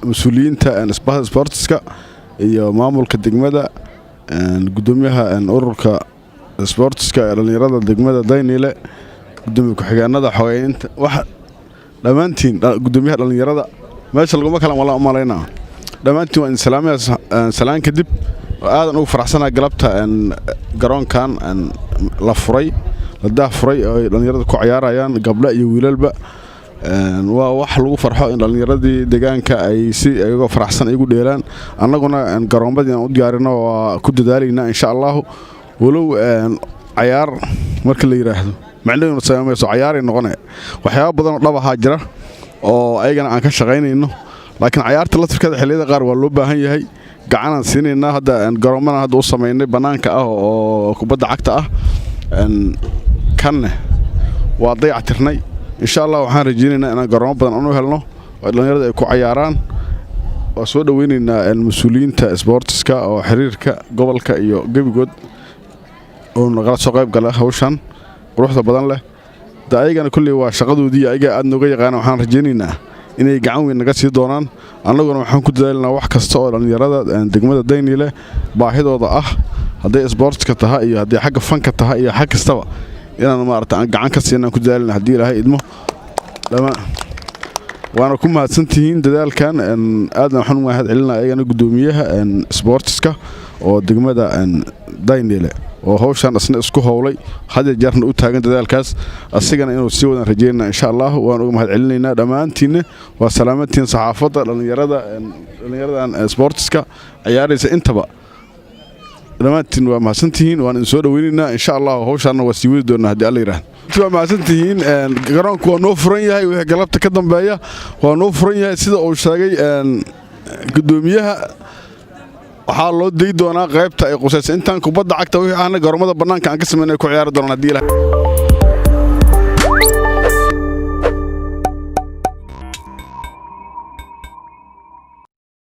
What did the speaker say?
مسؤولينta sportska iyo maamulka degmada gudoomiyaha ururka sportska dhalinyarada degmada Daynile gudoomiyaha ku-xigeenada xogeynta wax dhamaantiin gudoomiyaha dhalinyarada meesha lagu kala malaynaa dhamaantiin waan salaan kadib aadan ugu faraxsanahay galabta garoonkan la furay la furay oo dhalinyarada ku ciyaarayaan gabdha iyo wiilalba waa wax lagu farxo in dhalinyaradii deegaanka ay si ayaga faraxsan igu dheelaan annaguna garoonbadii aan u diyaarino waa ku dadaalayna insha Allah walow ciyaar marka la yiraahdo macnaheedu sameeyso ciyaar ay noqonay waxyaabo badan oo dhab ah jira oo ayagana aan ka shaqeynayno laakiin ciyaarta la tirkada xilliyada qaar waa loo baahan yahay gacan siinayna hadda garoomana hadda u sameeynay banaanka ah oo kubadda cagta ah kan waa dayactirnay insha Allah waxaan rajaynaynaa in garoon badan oo helno oo dhalinyarada ay ku ciyaaraan oo soo dhaweynayna mas'uuliyiinta sportska oo xiriirka gobolka iyo gabigood oo nagala soo qayb gala hawshan quruxda badan leh daayigana kulli waa shaqadoodii ayaga aad nooga yaqaan waxaan rajaynaynaa inay gacan weyn naga sii doonaan annaguna waxaan ku dadaalnaa wax kasta oo dhalinyarada degmada Daynile baahidooda ah haday sportska tahay iyo haday xagga fanka tahay iyo xag kastaba inaan maartaan gacan ka siinaan ku dadaalnaa hadii Ilaahay idmo waana ku mahadsantihiin dadaalkan aadna waxaan u mahad celinaa ayagana gudoomiyaha sportska oo degmada Daynile oo hawshan asna isku howlay hadda jarna u taagan dadaalkaas asigana inuu sii wadan rajeynaa insha Allah waan uga mahad celinaynaa dhamaantiin waa salaamatiin saxaafada dhalinyaradan sportska ciyaaraysa intaba dhamaantiin waa mahadsantihiin waan soo dhaweynaynaa insha Allah hawshan waa sii wadi doonaa hadii Alla yiraahdo waa mahadsantihiin garoonku waa noo furan yahay wixii galabta ka dambeeya waa noo furan yahay sida uu sheegay gudoomiyaha waxaa loo deey doonaa qaybta ay qusaysan intaan kubadda cagta wixii ahna garoomada banaanka aan ka sameeyay ku ciyaar doonaa hadii Ilaahay